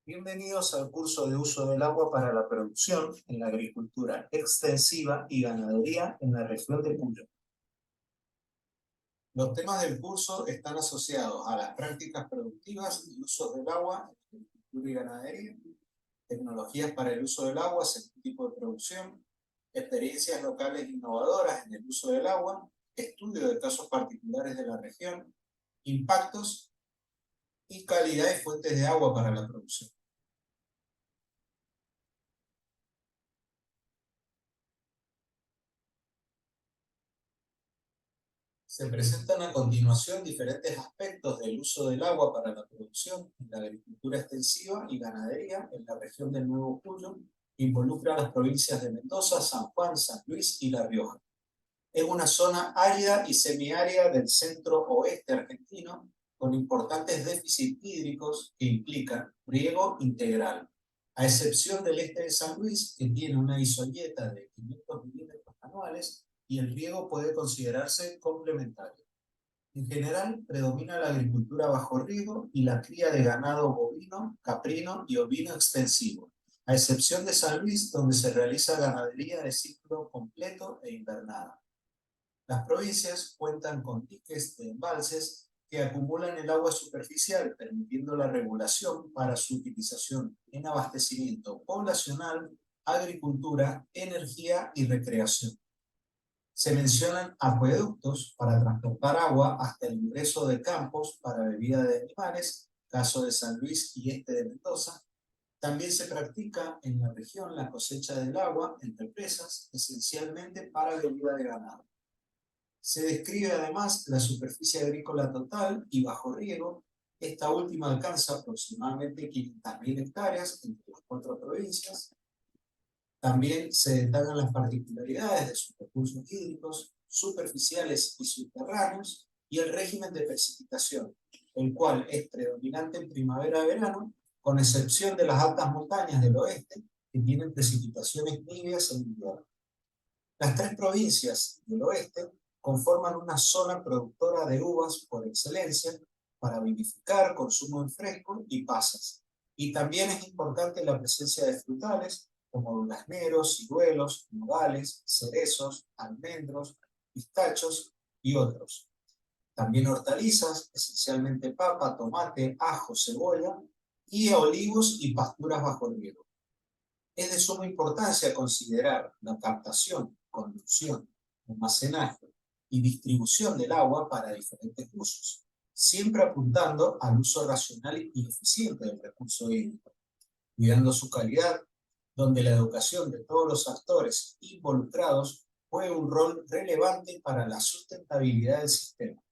Bienvenidos al curso de uso del agua para la producción en la agricultura extensiva y ganadería en la región de Cuyo. Los temas del curso están asociados a las prácticas productivas y usos del agua en la agricultura y ganadería, tecnologías para el uso del agua según tipo de producción, experiencias locales innovadoras en el uso del agua, estudio de casos particulares de la región, impactos y calidad y fuentes de agua para la producción. Se presentan a continuación diferentes aspectos del uso del agua para la producción en la agricultura extensiva y ganadería en la región del Nuevo Cuyo, que involucra a las provincias de Mendoza, San Juan, San Luis y La Rioja. Es una zona árida y semiárida del centro-oeste argentino, con importantes déficits hídricos que implican riego integral, a excepción del este de San Luis, que tiene una isolleta de 500 milímetros anuales y el riego puede considerarse complementario. En general, predomina la agricultura bajo riego y la cría de ganado bovino, caprino y ovino extensivo, a excepción de San Luis, donde se realiza ganadería de ciclo completo e invernada. Las provincias cuentan con diques de embalses que acumulan el agua superficial, permitiendo la regulación para su utilización en abastecimiento poblacional, agricultura, energía y recreación. Se mencionan acueductos para transportar agua hasta el ingreso de campos para bebida de animales, caso de San Luis y este de Mendoza. También se practica en la región la cosecha del agua en represas, esencialmente para bebida de ganado. Se describe además la superficie agrícola total y bajo riego. Esta última alcanza aproximadamente 500.000 hectáreas entre las 4 provincias. También se detallan las particularidades de sus recursos hídricos, superficiales y subterráneos, y el régimen de precipitación, el cual es predominante en primavera-verano, con excepción de las altas montañas del oeste, que tienen precipitaciones tibias en invierno. Las 3 provincias del oeste conforman una zona productora de uvas por excelencia para vinificar, consumo en fresco y pasas. Y también es importante la presencia de frutales como durazneros, ciruelos, nogales, cerezos, almendros, pistachos y otros. También hortalizas, esencialmente papa, tomate, ajo, cebolla, y olivos y pasturas bajo riego. Es de suma importancia considerar la captación, conducción, almacenaje y distribución del agua para diferentes usos, siempre apuntando al uso racional y eficiente del recurso hídrico, cuidando su calidad, donde la educación de todos los actores involucrados juega un rol relevante para la sustentabilidad del sistema.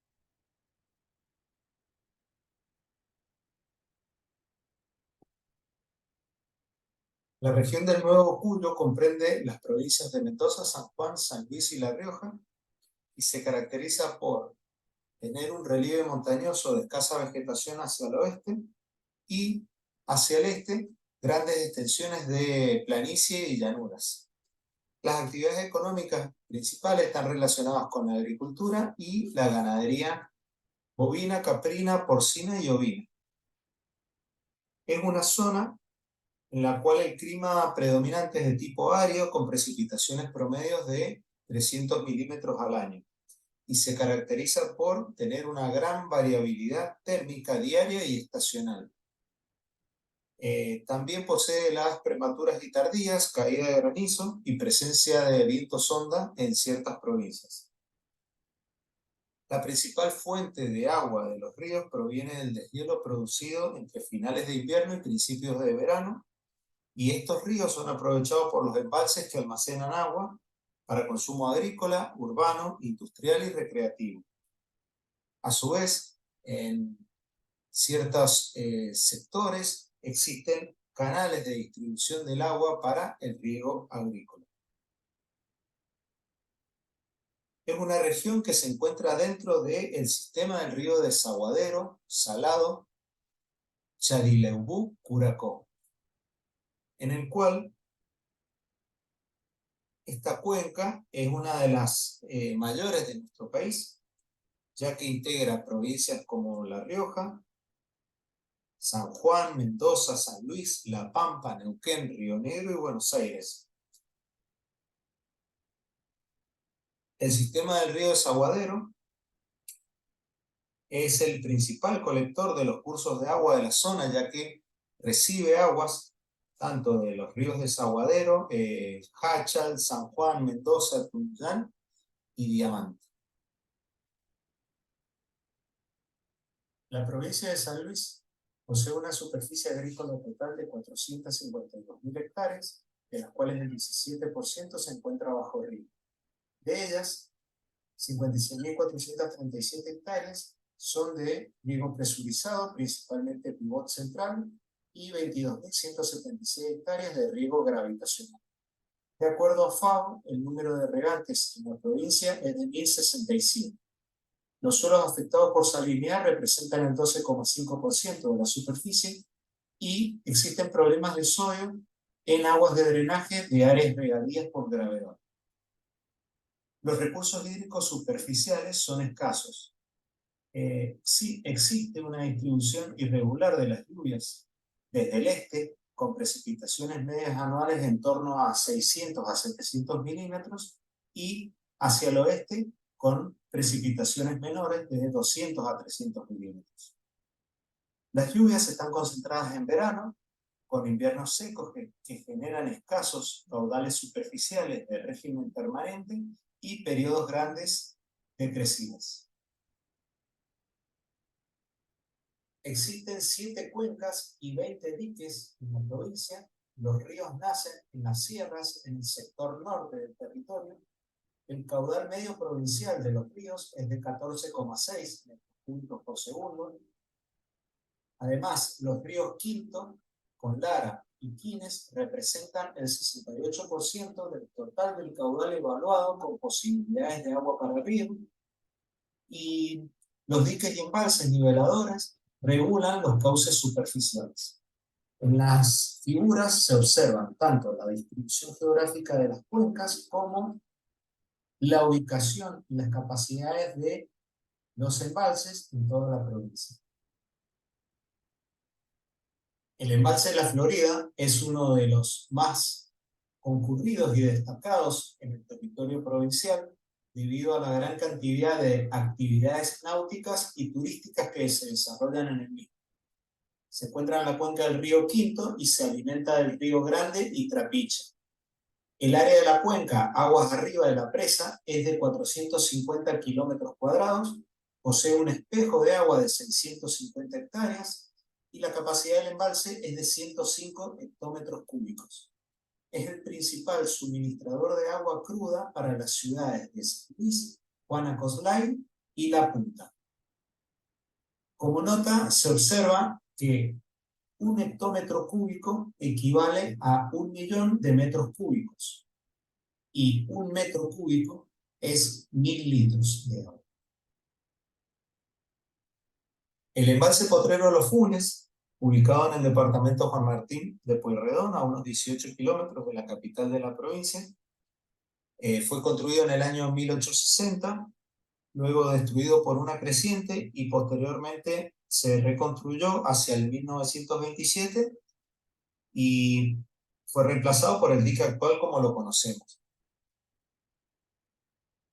La región del Nuevo Cuyo comprende las provincias de Mendoza, San Juan, San Luis y La Rioja, y se caracteriza por tener un relieve montañoso de escasa vegetación hacia el oeste y hacia el este grandes extensiones de planicie y llanuras. Las actividades económicas principales están relacionadas con la agricultura y la ganadería bovina, caprina, porcina y ovina. Es una zona en la cual el clima predominante es de tipo árido con precipitaciones promedios de 300 milímetros al año, y se caracteriza por tener una gran variabilidad térmica diaria y estacional. También posee heladas prematuras y tardías, caída de granizo y presencia de viento sonda en ciertas provincias. La principal fuente de agua de los ríos proviene del deshielo producido entre finales de invierno y principios de verano, y estos ríos son aprovechados por los embalses que almacenan agua para consumo agrícola, urbano, industrial y recreativo. A su vez, en ciertos sectores existen canales de distribución del agua para el riego agrícola. Es una región que se encuentra dentro del sistema del río Desaguadero, Salado, Charileubú-Curacó, en el cual esta cuenca es una de las mayores de nuestro país, ya que integra provincias como La Rioja, San Juan, Mendoza, San Luis, La Pampa, Neuquén, Río Negro y Buenos Aires. El sistema del río Desaguadero es el principal colector de los cursos de agua de la zona, ya que recibe aguas tanto de los ríos Desaguadero, Hachal, San Juan, Mendoza, Tunuyán y Diamante. La provincia de San Luis posee una superficie agrícola total de 452.000 hectáreas, de las cuales el 17% se encuentra bajo río. De ellas, 56.437 hectáreas son de riego presurizado, principalmente pivot central, y 22.176 hectáreas de riego gravitacional. De acuerdo a FAO, el número de regantes en la provincia es de 1.065. Los suelos afectados por salinidad representan el 12,5% de la superficie y existen problemas de sodio en aguas de drenaje de áreas regadías por gravedad. Los recursos hídricos superficiales son escasos. Sí existe una distribución irregular de las lluvias desde el este, con precipitaciones medias anuales en torno a 600 a 700 milímetros, y hacia el oeste con precipitaciones menores de 200 a 300 milímetros. Las lluvias están concentradas en verano, con inviernos secos que generan escasos caudales superficiales de régimen permanente y periodos grandes de crecidas. Existen 7 cuencas y 20 diques en la provincia. Los ríos nacen en las sierras en el sector norte del territorio. El caudal medio provincial de los ríos es de 14,6 metros cúbicos por segundo. Además, los ríos Quinto, Conlara y Quines representan el 68% del total del caudal evaluado con posibilidades de agua para río. Y los diques y embalses niveladores regulan los cauces superficiales. En las figuras se observan tanto la distribución geográfica de las cuencas como la ubicación y las capacidades de los embalses en toda la provincia. El embalse de la Florida es uno de los más concurridos y destacados en el territorio provincial debido a la gran cantidad de actividades náuticas y turísticas que se desarrollan en el mismo. Se encuentra en la cuenca del río Quinto y se alimenta del río Grande y Trapiche. El área de la cuenca, aguas arriba de la presa, es de 450 kilómetros cuadrados, posee un espejo de agua de 650 hectáreas y la capacidad del embalse es de 105 hectómetros cúbicos. Es el principal suministrador de agua cruda para las ciudades de San Luis, Guanacoslay y La Punta. Como nota, se observa que 1 hectómetro cúbico equivale a 1.000.000 de metros cúbicos y 1 metro cúbico es 1.000 litros de agua. El embalse Potrero Los Funes, ubicado en el departamento Juan Martín de Pueyrredón, a unos 18 kilómetros de la capital de la provincia, fue construido en el año 1860, luego destruido por una creciente y posteriormente se reconstruyó hacia el 1927 y fue reemplazado por el dique actual como lo conocemos.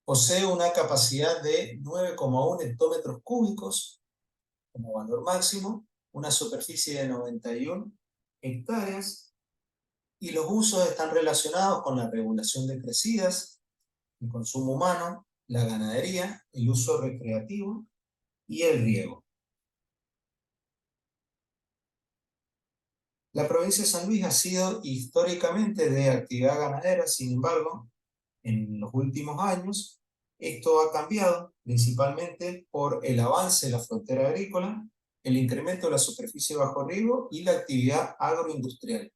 Posee una capacidad de 9,1 hectómetros cúbicos como valor máximo, una superficie de 91 hectáreas, y los usos están relacionados con la regulación de crecidas, el consumo humano, la ganadería, el uso recreativo y el riego. La provincia de San Luis ha sido históricamente de actividad ganadera, sin embargo, en los últimos años esto ha cambiado principalmente por el avance de la frontera agrícola, el incremento de la superficie bajo riego y la actividad agroindustrial.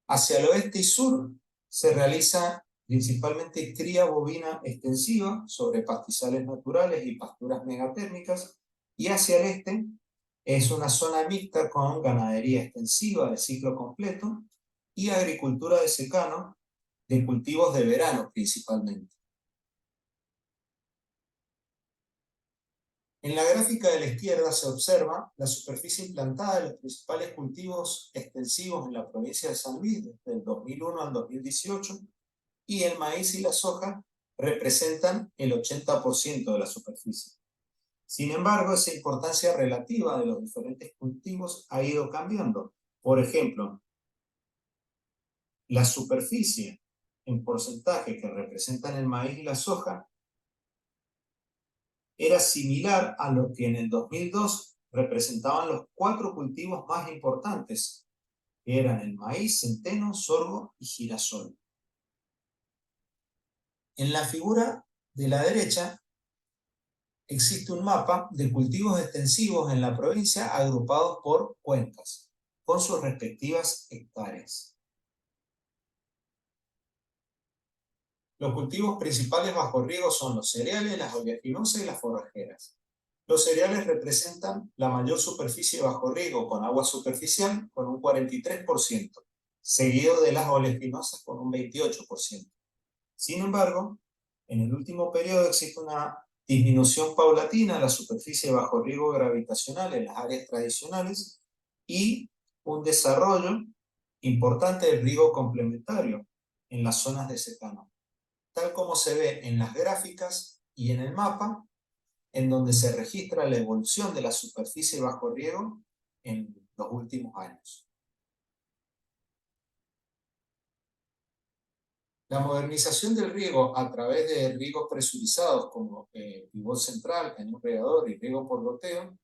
Hacia el oeste y sur se realiza principalmente cría bovina extensiva sobre pastizales naturales y pasturas megatérmicas, y hacia el este es una zona mixta con ganadería extensiva de ciclo completo y agricultura de secano de cultivos de verano principalmente. En la gráfica de la izquierda se observa la superficie implantada de los principales cultivos extensivos en la provincia de San Luis desde el 2001 al 2018, y el maíz y la soja representan el 80% de la superficie. Sin embargo, esa importancia relativa de los diferentes cultivos ha ido cambiando. Por ejemplo, la superficie en porcentaje que representan el maíz y la soja era similar a lo que en el 2002 representaban los 4 cultivos más importantes, que eran el maíz, centeno, sorgo y girasol. En la figura de la derecha existe un mapa de cultivos extensivos en la provincia agrupados por cuencas, con sus respectivas hectáreas. Los cultivos principales bajo riego son los cereales, las oleaginosas y las forrajeras. Los cereales representan la mayor superficie bajo riego con agua superficial, con un 43%, seguido de las oleaginosas con un 28%. Sin embargo, en el último periodo existe una disminución paulatina de la superficie bajo riego gravitacional en las áreas tradicionales y un desarrollo importante del riego complementario en las zonas de secano, tal como se ve en las gráficas y en el mapa, en donde se registra la evolución de la superficie bajo riego en los últimos años. La modernización del riego a través de riegos presurizados como pivot central, cañón regador y riego por goteo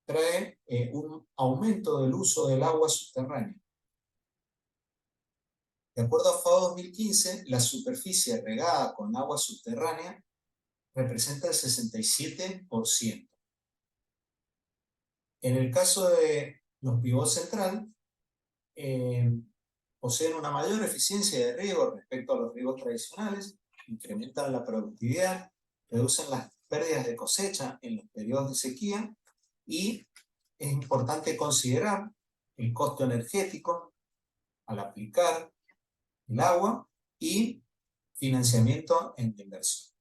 trae un aumento del uso del agua subterránea. De acuerdo a FAO 2015, la superficie regada con agua subterránea representa el 67%. En el caso de los pivot central, poseen una mayor eficiencia de riego respecto a los riegos tradicionales, incrementan la productividad, reducen las pérdidas de cosecha en los periodos de sequía, y es importante considerar el costo energético al aplicar el agua y financiamiento en inversión.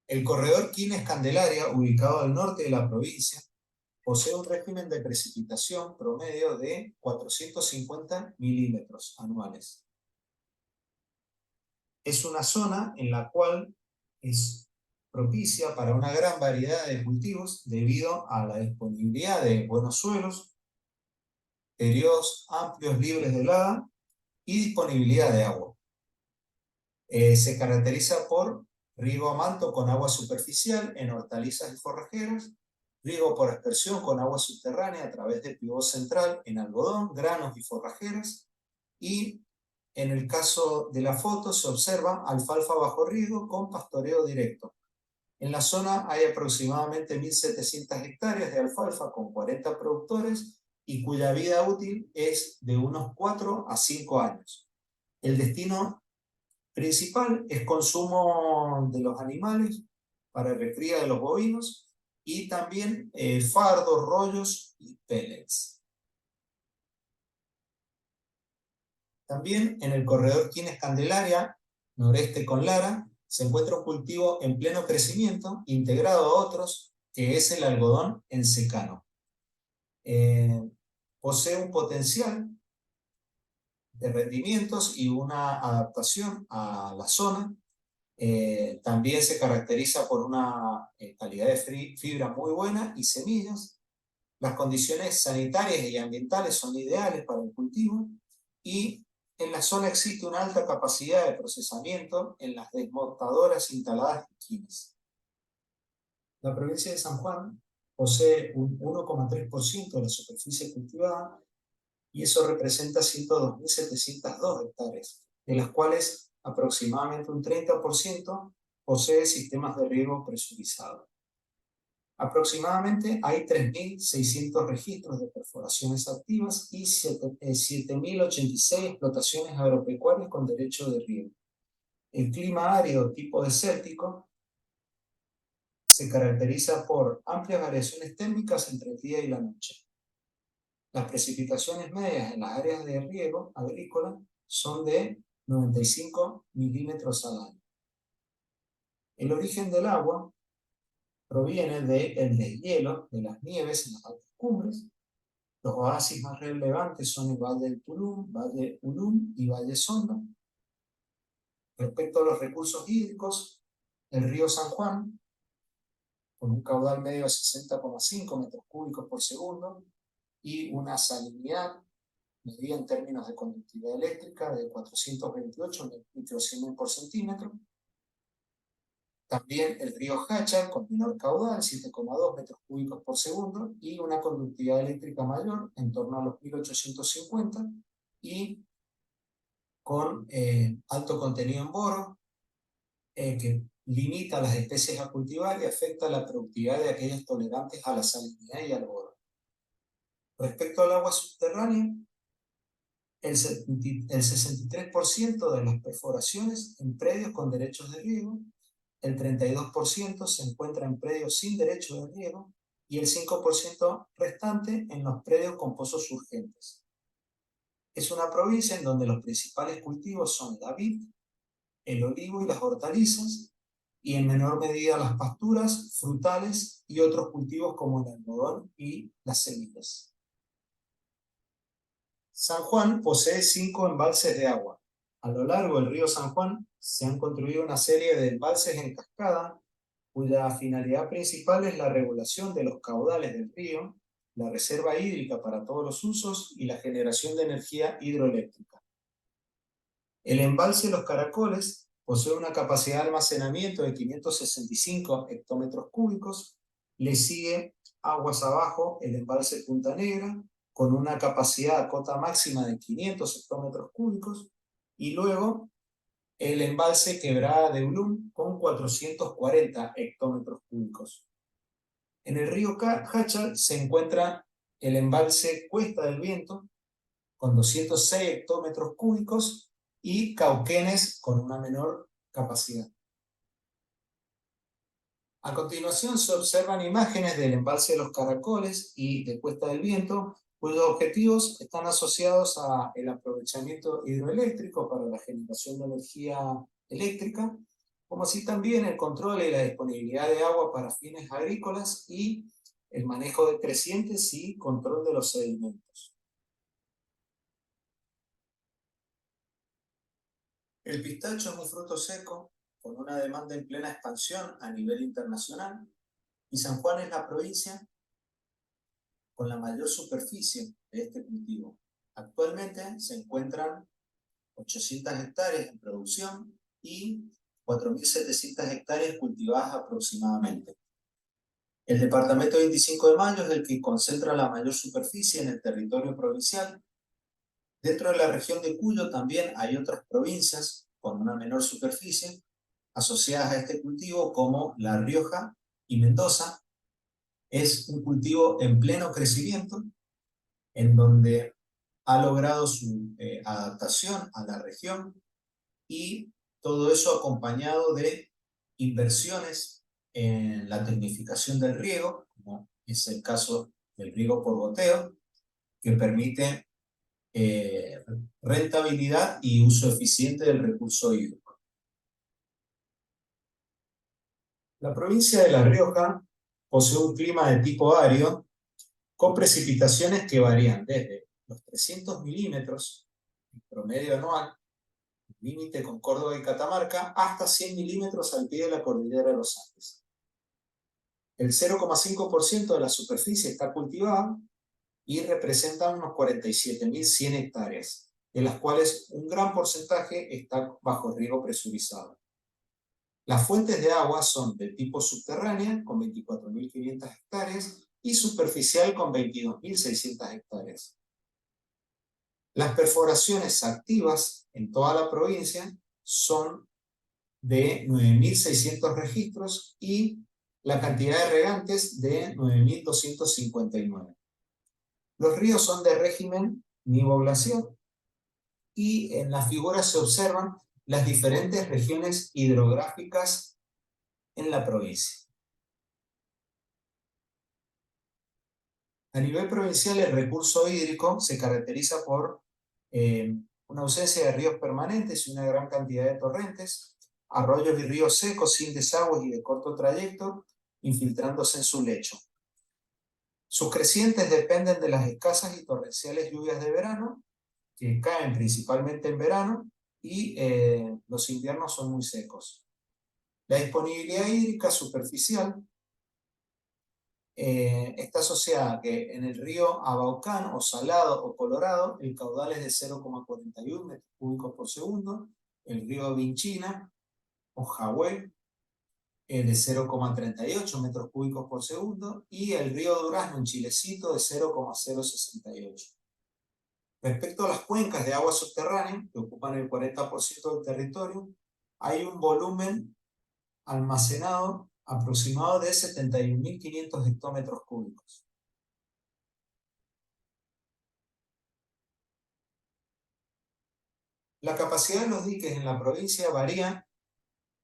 El corredor Quines-Candelaria, ubicado al norte de la provincia, posee un régimen de precipitación promedio de 450 milímetros anuales. Es una zona en la cual es propicia para una gran variedad de cultivos debido a la disponibilidad de buenos suelos, periodos amplios libres de helada y disponibilidad de agua. Se caracteriza por riego a manto con agua superficial en hortalizas y forrajeras, riego por aspersión con agua subterránea a través de pivot central en algodón, granos y forrajeras, y en el caso de la foto se observa alfalfa bajo riego con pastoreo directo. En la zona hay aproximadamente 1.700 hectáreas de alfalfa con 40 productores y cuya vida útil es de unos 4 a 5 años. El destino principal es consumo de los animales para recría de los bovinos y también fardos, rollos y pellets. También en el corredor Quines-Candelaria, noreste con Lara, se encuentra un cultivo en pleno crecimiento, integrado a otros, que es el algodón en secano. Posee un potencial de rendimientos y una adaptación a la zona. También se caracteriza por una calidad de fibra muy buena y semillas. Las condiciones sanitarias y ambientales son ideales para el cultivo, y en la zona existe una alta capacidad de procesamiento en las desmotadoras instaladas en Quines. La provincia de San Juan posee un 1,3% de la superficie cultivada, y eso representa 102.702 hectáreas, de las cuales aproximadamente un 30% posee sistemas de riego presurizado. Aproximadamente hay 3.600 registros de perforaciones activas y 7.086 explotaciones agropecuarias con derecho de riego. El clima árido tipo desértico se caracteriza por amplias variaciones térmicas entre el día y la noche. Las precipitaciones medias en las áreas de riego agrícola son de 95 milímetros al año. El origen del agua proviene del deshielo de las nieves en las altas cumbres. Los oasis más relevantes son el Valle del Tulum, Valle Ulum y Valle Sonda. Respecto a los recursos hídricos, el río San Juan, con un caudal medio de 60,5 metros cúbicos por segundo y una salinidad medida en términos de conductividad eléctrica de 428 microsiemens por centímetro. También el río Háchal, con menor caudal, 7,2 metros cúbicos por segundo, y una conductividad eléctrica mayor, en torno a los 1850, y con alto contenido en boro, que limita las especies a cultivar y afecta la productividad de aquellas tolerantes a la salinidad y al boro. Respecto al agua subterránea, el 63% de las perforaciones en predios con derechos de riego, el 32% se encuentra en predios sin derecho de riego y el 5% restante en los predios con pozos urgentes. Es una provincia en donde los principales cultivos son la vid, el olivo y las hortalizas, y en menor medida las pasturas, frutales y otros cultivos como el algodón y las semillas. San Juan posee 5 embalses de agua. A lo largo del río San Juan se han construido una serie de embalses en cascada, cuya finalidad principal es la regulación de los caudales del río, la reserva hídrica para todos los usos y la generación de energía hidroeléctrica. El embalse Los Caracoles posee una capacidad de almacenamiento de 565 hectómetros cúbicos. Le sigue aguas abajo el embalse Punta Negra, con una capacidad a cota máxima de 500 hectómetros cúbicos, y luego el embalse Quebrada de Ulum, con 440 hectómetros cúbicos. En el río Háchal se encuentra el embalse Cuesta del Viento, con 206 hectómetros cúbicos, y Cauquenes, con una menor capacidad. A continuación se observan imágenes del embalse de Los Caracoles y de Cuesta del Viento, cuyos objetivos están asociados al aprovechamiento hidroeléctrico para la generación de energía eléctrica, como así también el control y la disponibilidad de agua para fines agrícolas y el manejo de crecientes y control de los sedimentos. El pistacho es un fruto seco con una demanda en plena expansión a nivel internacional, y San Juan es la provincia con la mayor superficie de este cultivo. Actualmente se encuentran 800 hectáreas en producción y 4.700 hectáreas cultivadas aproximadamente. El departamento 25 de Mayo es el que concentra la mayor superficie en el territorio provincial. Dentro de la región de Cuyo también hay otras provincias con una menor superficie asociadas a este cultivo, como La Rioja y Mendoza. Es un cultivo en pleno crecimiento, en donde ha logrado su adaptación a la región, y todo eso acompañado de inversiones en la tecnificación del riego, como es el caso del riego por goteo, que permite rentabilidad y uso eficiente del recurso hídrico. La provincia de La Rioja posee un clima de tipo árido, con precipitaciones que varían desde los 300 milímetros en promedio anual, límite con Córdoba y Catamarca, hasta 100 milímetros al pie de la cordillera de los Andes. El 0,5% de la superficie está cultivada y representa unos 47.100 hectáreas, de las cuales un gran porcentaje está bajo riego presurizado. Las fuentes de agua son de tipo subterránea, con 24.500 hectáreas, y superficial, con 22.600 hectáreas. Las perforaciones activas en toda la provincia son de 9.600 registros y la cantidad de regantes de 9.259. Los ríos son de régimen nivo-glaciar, y en la figura se observan las diferentes regiones hidrográficas en la provincia. A nivel provincial, el recurso hídrico se caracteriza por una ausencia de ríos permanentes y una gran cantidad de torrentes, arroyos y ríos secos sin desagües y de corto trayecto, infiltrándose en su lecho. Sus crecientes dependen de las escasas y torrenciales lluvias de verano, que caen principalmente en verano, y los inviernos son muy secos. La disponibilidad hídrica superficial está asociada a que en el río Abaucán, o Salado o Colorado, el caudal es de 0,41 metros cúbicos por segundo, el río Vinchina o Jahuel de 0,38 metros cúbicos por segundo, y el río Durazno en Chilecito de 0,068. Respecto a las cuencas de agua subterránea, que ocupan el 40% del territorio, hay un volumen almacenado aproximado de 71.500 hectómetros cúbicos. La capacidad de los diques en la provincia varía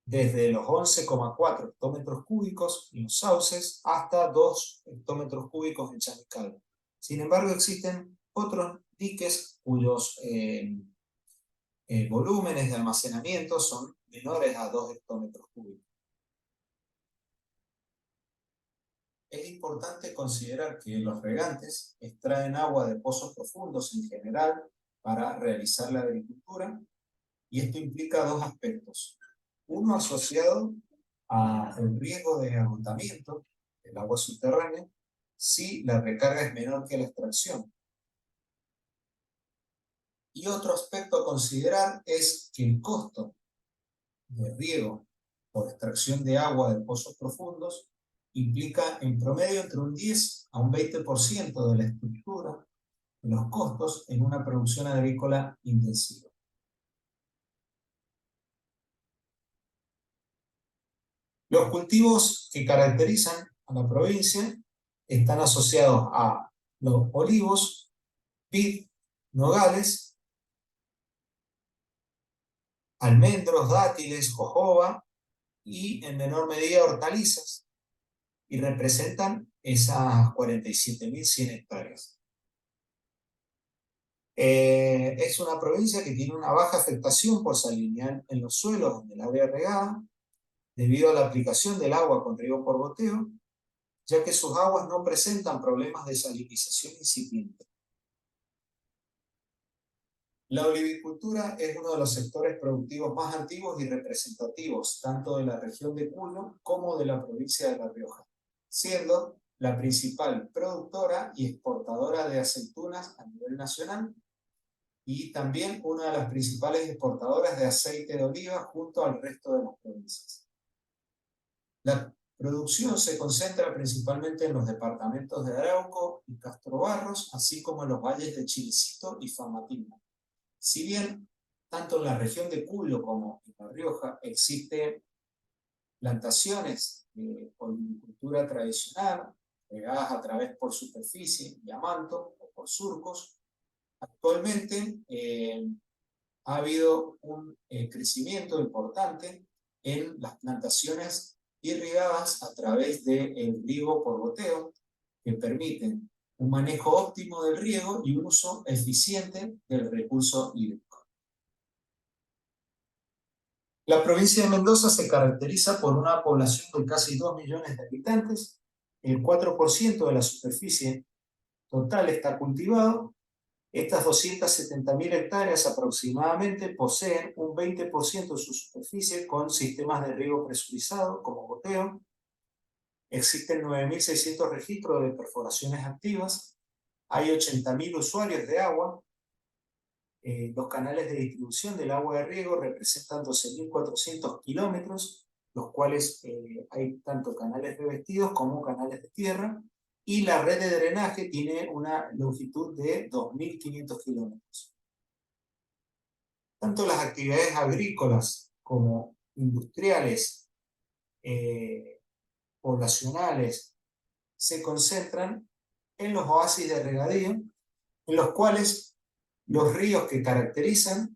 desde los 11,4 hectómetros cúbicos en los sauces hasta 2 hectómetros cúbicos en Chañical. Sin embargo, existen otros diques cuyos volúmenes de almacenamiento son menores a 2 hectómetros cúbicos. Es importante considerar que los regantes extraen agua de pozos profundos en general para realizar la agricultura, y esto implica dos aspectos. Uno asociado al riesgo de agotamiento del agua subterránea si la recarga es menor que la extracción. Y otro aspecto a considerar es que el costo de riego por extracción de agua de pozos profundos implica en promedio entre un 10 a un 20% de la estructura de los costos en una producción agrícola intensiva. Los cultivos que caracterizan a la provincia están asociados a los olivos, vid, nogales, almendros, dátiles, jojoba y en menor medida hortalizas, y representan esas 47.100 hectáreas. Es una provincia que tiene una baja afectación por salinidad en los suelos en el área regada, debido a la aplicación del agua con riego por goteo, ya que sus aguas no presentan problemas de salinización incipiente. La olivicultura es uno de los sectores productivos más antiguos y representativos, tanto de la región de Cuyo como de la provincia de La Rioja, siendo la principal productora y exportadora de aceitunas a nivel nacional, y también una de las principales exportadoras de aceite de oliva junto al resto de las provincias. La producción se concentra principalmente en los departamentos de Arauco y Castro Barros, así como en los valles de Chilecito y Famatina. Si bien tanto en la región de Cuyo como en La Rioja existen plantaciones de olivicultura tradicional, regadas a través por superficie y a manto o por surcos, actualmente ha habido un crecimiento importante en las plantaciones irrigadas a través del riego por goteo, que permiten un manejo óptimo del riego y un uso eficiente del recurso hídrico. La provincia de Mendoza se caracteriza por una población de casi 2 millones de habitantes. El 4% de la superficie total está cultivado. Estas 270.000 hectáreas aproximadamente poseen un 20% de su superficie con sistemas de riego presurizado, como goteo. Existen 9.600 registros de perforaciones activas. Hay 80.000 usuarios de agua. Los canales de distribución del agua de riego representan 12.400 kilómetros, los cuales hay tanto canales revestidos como canales de tierra, y la red de drenaje tiene una longitud de 2.500 kilómetros. Tanto las actividades agrícolas como industriales, poblacionales, se concentran en los oasis de regadío, en los cuales los ríos que caracterizan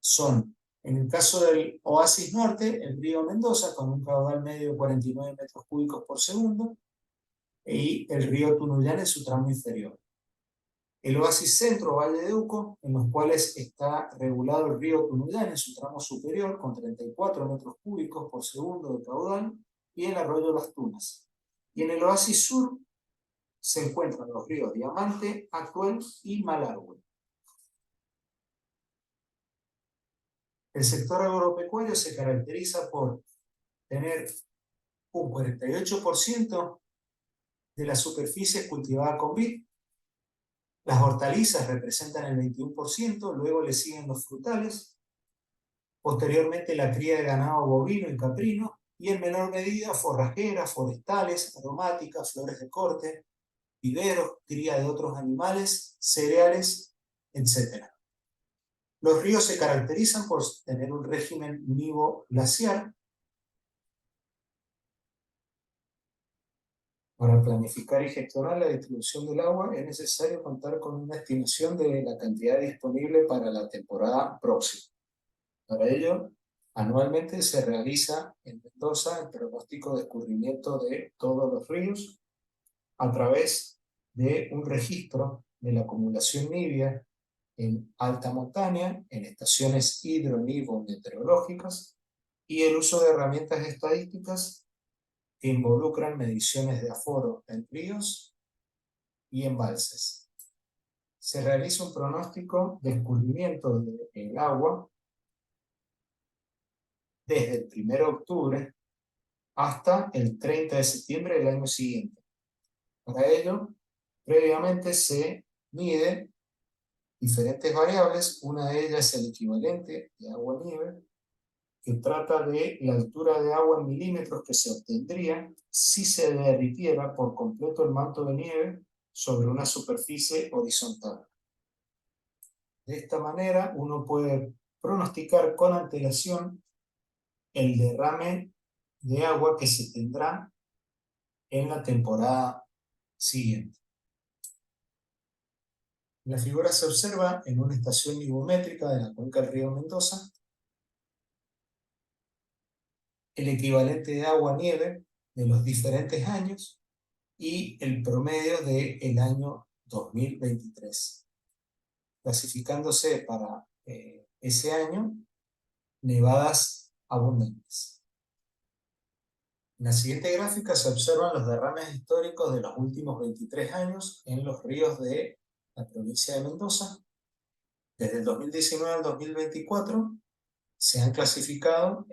son, en el caso del oasis norte, el río Mendoza, con un caudal medio de 49 metros cúbicos por segundo, y el río Tunuyán en su tramo inferior. El oasis centro, Valle de Uco, en los cuales está regulado el río Tunuyán en su tramo superior, con 34 metros cúbicos por segundo de caudal, y el arroyo Las Tunas. Y en el oasis sur se encuentran los ríos Diamante, Atuel y Malargüe. El sector agropecuario se caracteriza por tener un 48% de la superficie cultivada con vid. Las hortalizas representan el 21%, luego le siguen los frutales, posteriormente la cría de ganado bovino y caprino, y en menor medida forrajeras, forestales, aromáticas, flores de corte, viveros, cría de otros animales, cereales, etc. Los ríos se caracterizan por tener un régimen nivo-glaciar. Para planificar y gestionar la distribución del agua es necesario contar con una estimación de la cantidad disponible para la temporada próxima. Para ello, anualmente se realiza en Mendoza el pronóstico de escurrimiento de todos los ríos a través de un registro de la acumulación nívea en alta montaña, en estaciones hidronivo-meteorológicas y el uso de herramientas estadísticas que involucran mediciones de aforo en ríos y embalses. Se realiza un pronóstico de escurrimiento del agua desde el 1 de octubre hasta el 30 de septiembre del año siguiente. Para ello, previamente se mide diferentes variables. Una de ellas es el equivalente de agua-nieve, que trata de la altura de agua en milímetros que se obtendría si se derritiera por completo el manto de nieve sobre una superficie horizontal. De esta manera, uno puede pronosticar con antelación el derrame de agua que se tendrá en la temporada siguiente. La figura se observa en una estación nivométrica de la cuenca del río Mendoza el equivalente de agua-nieve de los diferentes años y el promedio del año 2023, clasificándose para ese año nevadas abundantes. En la siguiente gráfica se observan los derrames históricos de los últimos 23 años en los ríos de la provincia de Mendoza. Desde el 2019 al 2024 se han clasificado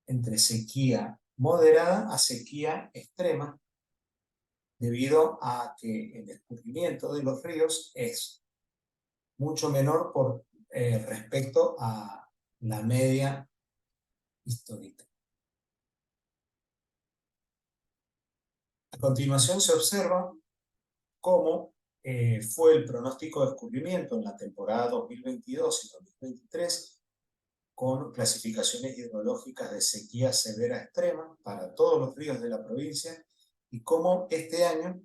entre sequía moderada a sequía extrema, debido a que el escurrimiento de los ríos es mucho menor respecto a la media histórica. A continuación se observa cómo fue el pronóstico de escurrimiento en la temporada 2022 y 2023, con clasificaciones hidrológicas de sequía severa extrema para todos los ríos de la provincia, y cómo este año,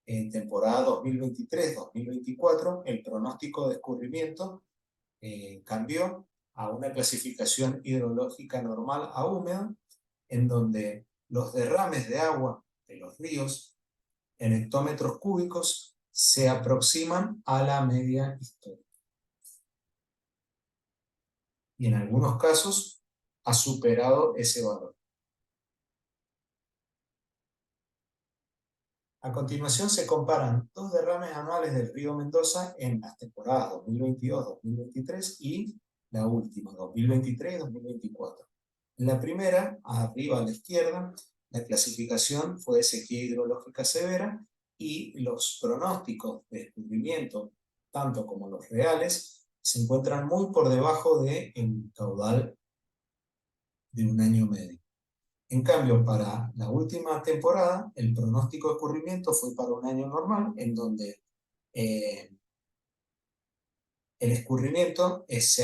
en temporada 2023-2024, el pronóstico de escurrimiento cambió a una clasificación hidrológica normal a húmeda, en donde los derrames de agua de los ríos en hectómetros cúbicos se aproximan a la media histórica. Y en algunos casos ha superado ese valor. A continuación se comparan dos derrames anuales del río Mendoza en las temporadas 2022-2023 y la última, 2023-2024. En la primera, arriba a la izquierda, la clasificación fue de sequía hidrológica severa y los pronósticos de escurrimiento, tanto como los reales, se encuentran muy por debajo del caudal de un año medio. En cambio, para la última temporada, el pronóstico de escurrimiento fue para un año normal, en donde el escurrimiento es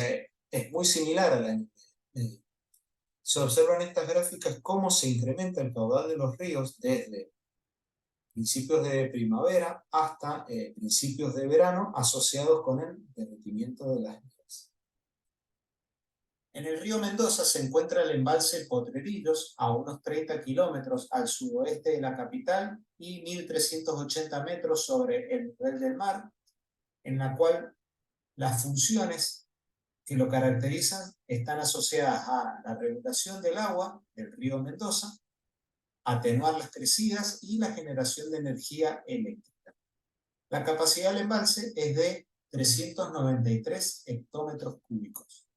muy similar al año medio. Se observan en estas gráficas cómo se incrementa el caudal de los ríos desde principios de primavera hasta principios de verano, asociados con el derretimiento de las nieves. En el río Mendoza se encuentra el embalse Potrerillos, a unos 30 kilómetros al sudoeste de la capital y 1.380 metros sobre el nivel del mar, en la cual las funciones que lo caracterizan están asociadas a la regulación del agua del río Mendoza, atenuar las crecidas y la generación de energía eléctrica. La capacidad del embalse es de 393 hectómetros cúbicos.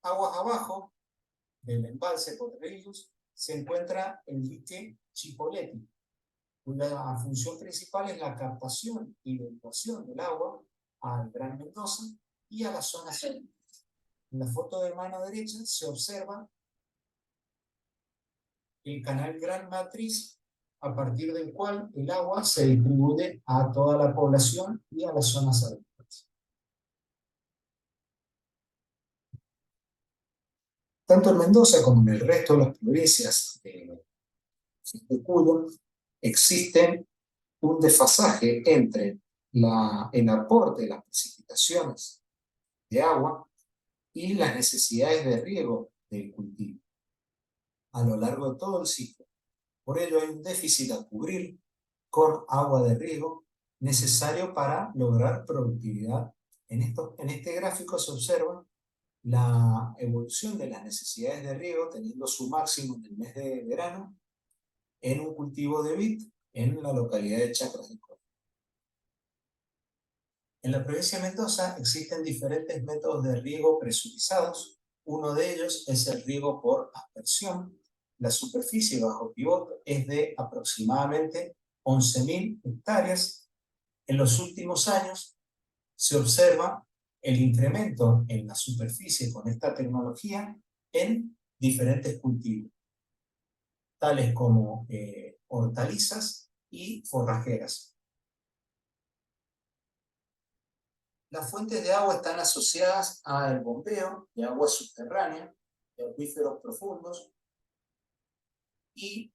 Aguas abajo del embalse Potrerillos se encuentra el dique Chipoleti, cuya función principal es la captación y depuración del agua al Gran Mendoza y a la zona sur. En la foto de mano derecha se observa el canal Gran Matriz, a partir del cual el agua se distribuye a toda la población y a las zonas agrícolas. Tanto en Mendoza como en el resto de las provincias de Cuyo existen un desfasaje entre el aporte de las precipitaciones de agua y las necesidades de riego del cultivo a lo largo de todo el ciclo. Por ello hay un déficit a cubrir con agua de riego necesario para lograr productividad. En este gráfico se observa la evolución de las necesidades de riego teniendo su máximo en el mes de verano en un cultivo de vid en la localidad de Chacras del Colla. En la provincia de Mendoza existen diferentes métodos de riego presurizados. Uno de ellos es el riego por aspersión. La superficie bajo pivot es de aproximadamente 11.000 hectáreas. En los últimos años se observa el incremento en la superficie con esta tecnología en diferentes cultivos, tales como hortalizas y forrajeras. Las fuentes de agua están asociadas al bombeo de agua subterránea, de acuíferos profundos, y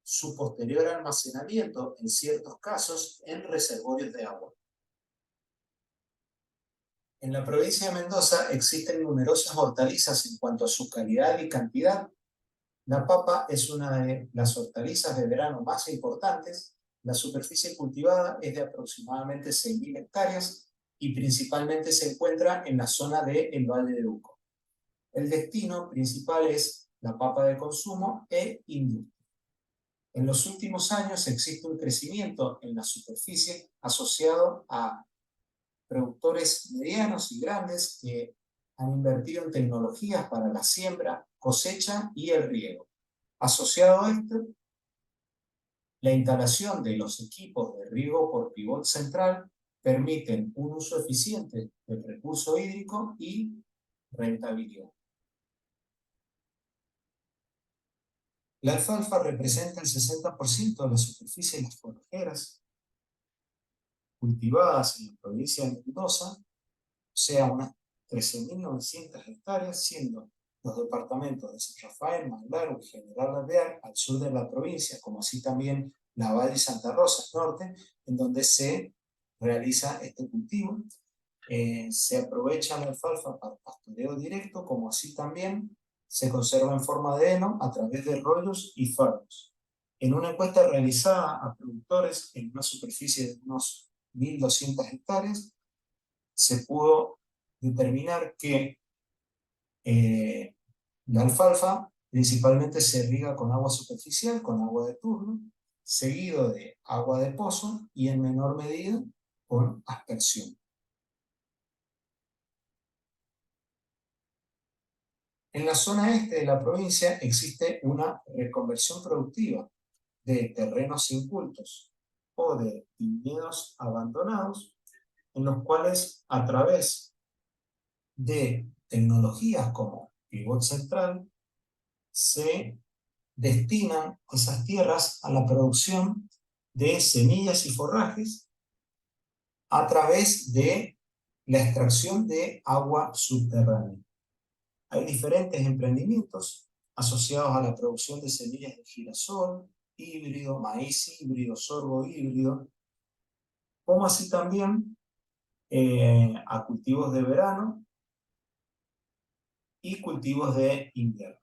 su posterior almacenamiento, en ciertos casos, en reservorios de agua. En la provincia de Mendoza existen numerosas hortalizas en cuanto a su calidad y cantidad. La papa es una de las hortalizas de verano más importantes. La superficie cultivada es de aproximadamente 6.000 hectáreas y principalmente se encuentra en la zona del Valle de Uco. El destino principal es la papa de consumo e industria. En los últimos años existe un crecimiento en la superficie asociado a productores medianos y grandes que han invertido en tecnologías para la siembra, cosecha y el riego. Asociado a esto, la instalación de los equipos de riego por pivot central permiten un uso eficiente del recurso hídrico y rentabilidad. La alfalfa representa el 60% de la superficie de las forrajeras cultivadas en la provincia de Mendoza, o sea, unas 13.900 hectáreas, siendo los departamentos de San Rafael, Maglar y General Alvear al sur de la provincia, como así también la Valle y Santa Rosa al norte, en donde se realiza este cultivo. Se aprovecha la alfalfa para pastoreo directo, como así también se conserva en forma de heno a través de rollos y fardos. En una encuesta realizada a productores en una superficie de unos 1.200 hectáreas, se pudo determinar que la alfalfa principalmente se riega con agua superficial, con agua de turno, seguido de agua de pozo y en menor medida con aspersión. En la zona este de la provincia existe una reconversión productiva de terrenos incultos o de viñedos abandonados, en los cuales a través de tecnologías como pivot central se destinan esas tierras a la producción de semillas y forrajes a través de la extracción de agua subterránea. Hay diferentes emprendimientos asociados a la producción de semillas de girasol, híbrido, maíz híbrido, sorgo híbrido, como así también a cultivos de verano y cultivos de invierno.